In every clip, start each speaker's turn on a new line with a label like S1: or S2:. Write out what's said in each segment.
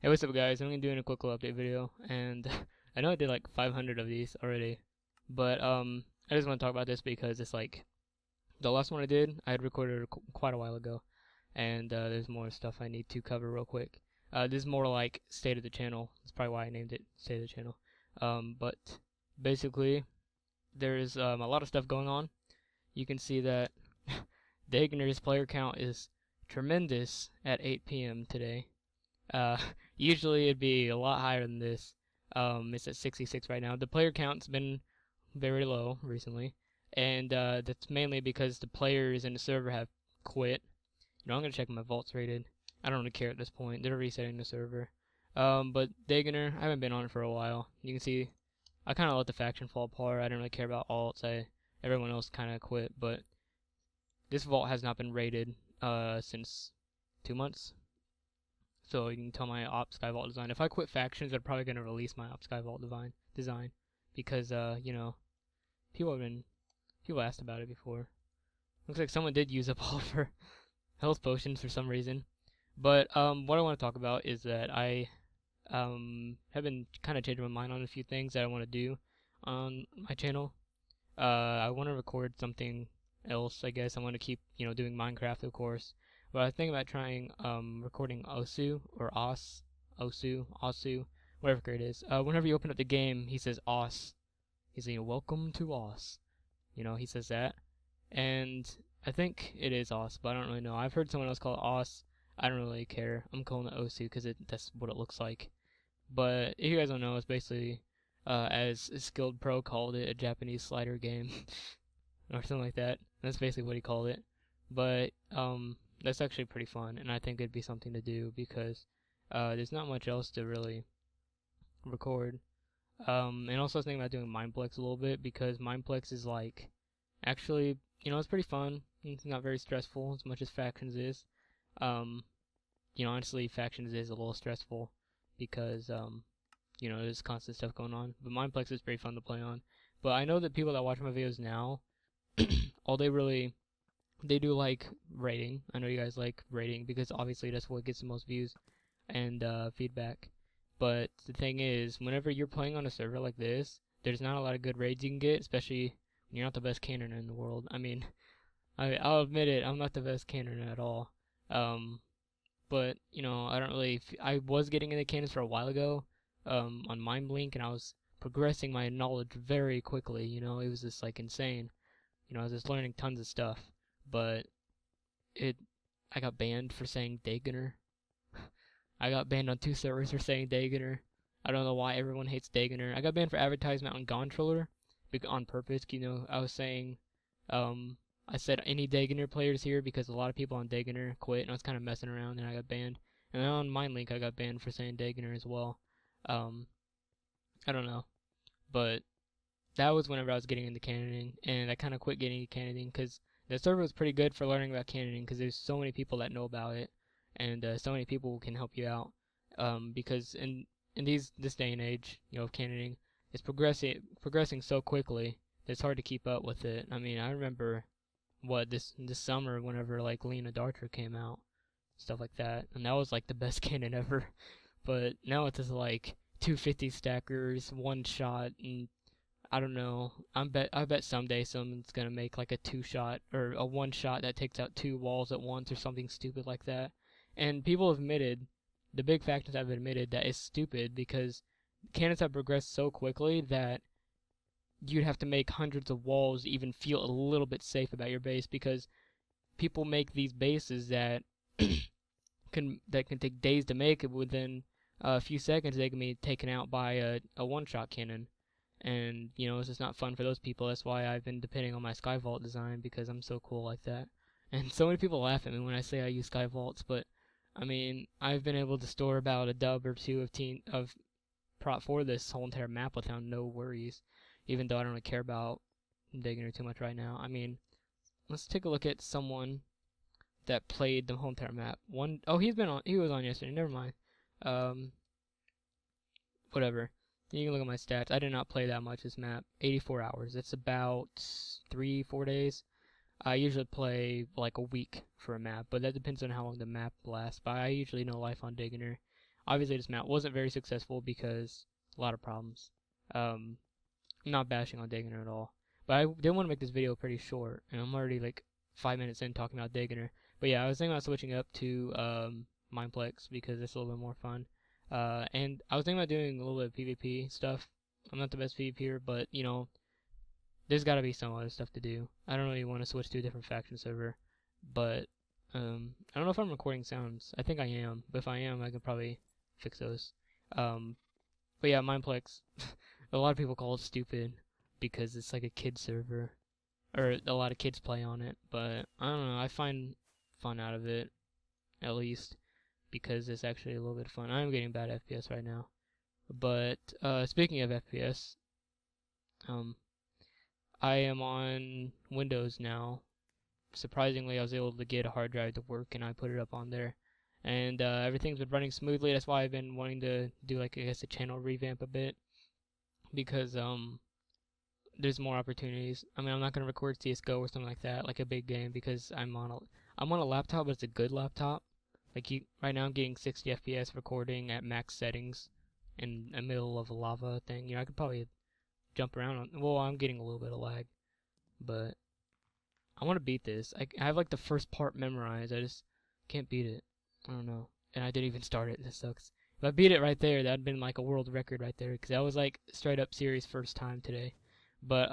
S1: Hey, what's up, guys? I'm gonna be doing a quick little update video, and I know I did like 500 of these already, but I just want to talk about this because it's like the last one I did, I had recorded quite a while ago, and there's more stuff I need to cover real quick. This is more like state of the channel. That's probably why I named it state of the channel. But basically, there's a lot of stuff going on. You can see that Daegonner's player count is tremendous at 8 p.m. today. Uh, Usually it'd be a lot higher than this. It's at 66 right now. The player count's been very low recently, and that's mainly because the players in the server have quit. I'm gonna check my vaults rated. I don't really care at this point. They're resetting the server. But Daegonner, I haven't been on it for a while. You can see I kind of let the faction fall apart. I didn't really care about alts. Everyone else kind of quit, but this vault has not been rated since 2 months. So you can tell my Op Sky Vault design. If I quit factions, I'm probably gonna release my Op Sky Vault design because people asked about it before. Looks like someone did use up all of her health potions for some reason. But what I want to talk about is that I have been kind of changing my mind on a few things that I want to do on my channel. I want to record something else. I guess I want to keep doing Minecraft, of course. But I was thinking about trying recording Osu or Osu, whatever it is. Whenever you open up the game, he says Os. He's saying welcome to Os. He says that, and I think it is Os, but I don't really know. I've heard someone else call it Os. I don't really care. I'm calling it Osu because that's what it looks like. But if you guys don't know, it's basically as Skilled Pro called it, a Japanese slider game or something like that. That's basically what he called it. But that's actually pretty fun, and I think it'd be something to do because there's not much else to really record. And also I was thinking about doing Mindplex a little bit because Mindplex is like actually it's pretty fun. It's not very stressful as much as Factions is. Honestly, Factions is a little stressful because there's constant stuff going on. But Mindplex is pretty fun to play on. But I know that people that watch my videos now, all they do like rating. I know you guys like rating because obviously that's what gets the most views and feedback. But the thing is, whenever you're playing on a server like this, there's not a lot of good raids you can get, especially when you're not the best cannoner in the world. I mean, I'll admit it, I'm not the best cannoner at all. But I don't really. I was getting into cannons for a while ago on MindBlink, and I was progressing my knowledge very quickly. It was just like insane. I was just learning tons of stuff. But I got banned for saying Daegonner. I got banned on 2 servers for saying Daegonner. I don't know why everyone hates Daegonner. I got banned for advertisement on Controller on purpose. I was saying, I said any Daegonner players here because a lot of people on Daegonner quit, and I was kind of messing around, and I got banned. And then on MindLink, I got banned for saying Daegonner as well. I don't know, but that was whenever I was getting into cannoning, and I kind of quit getting into cannoning because the server was pretty good for learning about cannoning because there's so many people that know about it, and so many people can help you out. Because in this day and age, of cannoning, it's progressing so quickly that it's hard to keep up with it. I mean, I remember this summer whenever like Lena Darter came out, stuff like that, and that was like the best cannon ever. But now it's just like 250 stackers, one shot, and I don't know. I bet someday someone's gonna make like a 2-shot or a 1-shot that takes out 2 walls at once or something stupid like that. And people have admitted, the big factions have admitted that it's stupid because cannons have progressed so quickly that you'd have to make hundreds of walls to even feel a little bit safe about your base because people make these bases that can take days to make. Within a few seconds they can be taken out by a 1-shot cannon. And it's just not fun for those people. That's why I've been depending on my Sky Vault design because I'm so cool like that. And so many people laugh at me when I say I use Sky Vaults, but I mean I've been able to store about a dub or 2 of prop for this whole entire map without no worries. Even though I don't really care about Daegonner too much right now. I mean, let's take a look at someone that played the whole entire map. He was on yesterday. Never mind. Whatever. You can look at my stats. I did not play that much this map. 84 hours. That's about 3-4 days. I usually play like a week for a map, but that depends on how long the map lasts. But I usually know life on Daegonner. obviously this mount wasn't very successful because a lot of problems. I'm not bashing on Daegonner at all, but I did want to make this video pretty short, and I'm already like 5 minutes in talking about Daegonner. But yeah, I was thinking about switching up to Mineplex because it's a little bit more fun. And I was thinking about doing a little bit of PvP stuff. I'm not the best PvPer, but you know, there's got to be some other stuff to do. I don't really want to switch to a different faction server, but I don't know if I'm recording sounds. I think I am, but if I am, I can probably fix those. But yeah, Mineplex. A lot of people call it stupid because it's like a kid server, or a lot of kids play on it. But I don't know. I find fun out of it, at least, because it's actually a little bit of fun. I am getting bad FPS right now, but speaking of FPS, I am on Windows now. Surprisingly, I was able to get a hard drive to work, and I put it up on there, and everything's been running smoothly. That's why I've been wanting to do, like, I guess, a channel revamp a bit, because there's more opportunities. I mean, I'm not gonna record CS:GO or something like that, like a big game, because I'm on a laptop, but it's a good laptop. Like, right now I'm getting 60 FPS recording at max settings in the middle of a lava thing. You know, I could probably jump around. Well, I'm getting a little bit of lag, but I want to beat this. I have like the first part memorized. I just can't beat it. I don't know. And I didn't even start it. This sucks. If I beat it right there, that'd been like a world record right there, because that was like straight up serious first time today. But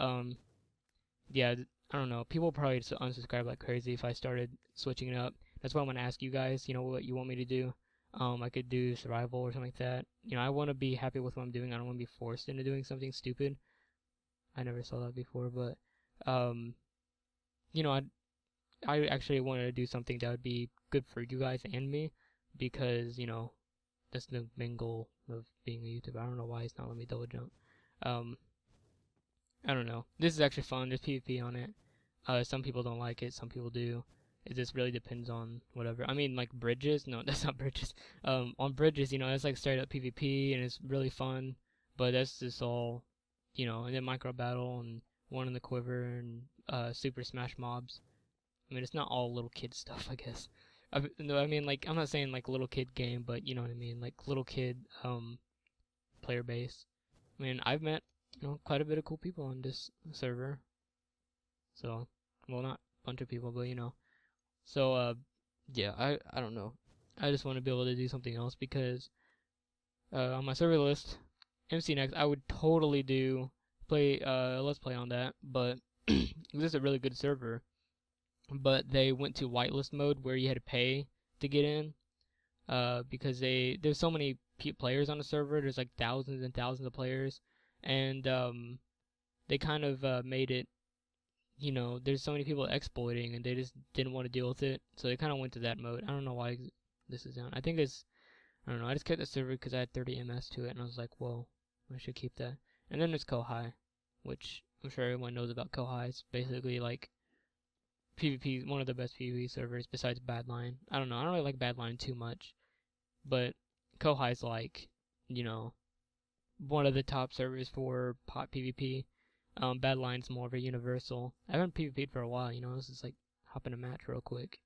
S1: yeah, I don't know. People probably just unsubscribe like crazy if I started switching it up. That's why I'm gonna ask you guys. You know what you want me to do? I could do survival or something like that. You know, I want to be happy with what I'm doing. I don't want to be forced into doing something stupid. I never saw that before, but you know, I actually wanted to do something that would be good for you guys and me, because you know, that's the main goal of being a YouTuber. I don't know why it's not letting me double jump. I don't know. This is actually fun. There's PvP on it. Some people don't like it. Some people do. It just really depends on whatever. I mean, like bridges. No, that's not bridges. On bridges, you know, that's like straight up PvP, and it's really fun. But that's just all, you know. And then micro battle and one in the quiver and super smash mobs. I mean, it's not all little kid stuff, I guess. No, I mean, like, I'm not saying like little kid game, but you know what I mean, like little kid player base. I mean, I've met, you know, quite a bit of cool people on this server. So, well, not a bunch of people, but you know. So, yeah, I don't know. I just want to be able to do something else, because on my server list, MC Next, I would totally do let's play on that, but this is a really good server. But they went to whitelist mode where you had to pay to get in, because there's so many players on the server. There's like thousands and thousands of players, and they kind of made it, you know, there's so many people exploiting, and they just didn't want to deal with it, so they kind of went to that mode. I don't know why this is down. I think it's, I don't know, I just kept the server because I had 30 ms to it, and I was like, whoa, I should keep that. And then there's Kohai, which I'm sure everyone knows about Kohai. It's basically like PvP, one of the best PvP servers besides Badline. I don't know, I don't really like Badline too much, but Kohai's like, you know, one of the top servers for pot PvP. Badline's more of a universal. I haven't PvP'd for a while, you know, this is like hop in a match real quick.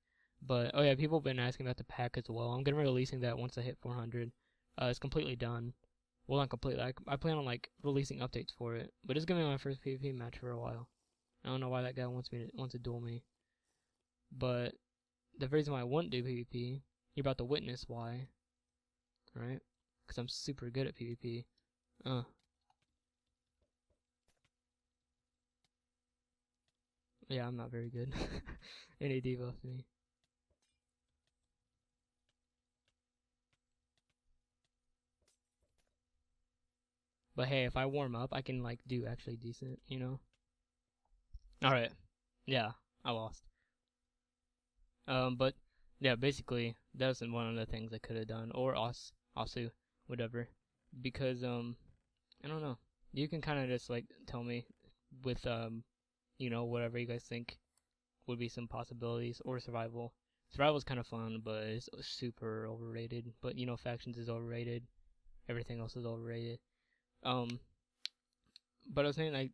S1: But, oh yeah, people have been asking about the pack as well. I'm gonna be releasing that once I hit 400. It's completely done. Well, not completely. I plan on like releasing updates for it, but it's gonna be my first PvP match for a while. I don't know why that guy wants to duel me. But the reason why I wouldn't do PvP, you're about to witness why, right? Because I'm super good at PvP. Yeah, I'm not very good. Any debuff me. But hey, if I warm up, I can like do actually decent, you know? Alright. Yeah, I lost. But yeah, basically that's one of the things I could have done, or Asu, whatever. Because I don't know. You can kind of just like tell me with you know, whatever you guys think would be some possibilities, or survival. Survival's kind of fun, but it's super overrated. But you know, factions is overrated. Everything else is overrated. But I was saying, I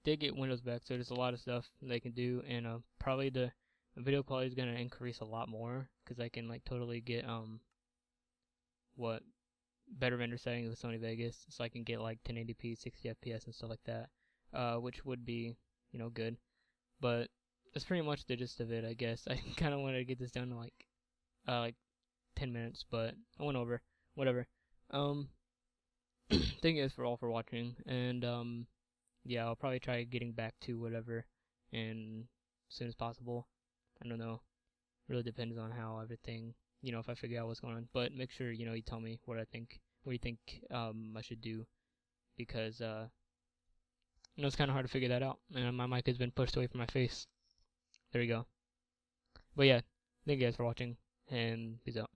S1: did get Windows back, so there's a lot of stuff they can do, and probably the video quality is gonna increase a lot more, because I can like totally get what better render settings with Sony Vegas, so I can get like 1080p, 60 FPS, and stuff like that, which would be, good. But that's pretty much the gist of it, I guess. I kind of wanted to get this done in like 10 minutes, but I went over. Whatever. Thank you guys for watching, and yeah, I'll probably try getting back to whatever and as soon as possible. I don't know. Really depends on how everything, if I figure out what's going on. But make sure, you tell me what you think I should do, because it's kind of hard to figure that out, and my mic has been pushed away from my face. There we go. But yeah, thank you guys for watching, and peace out.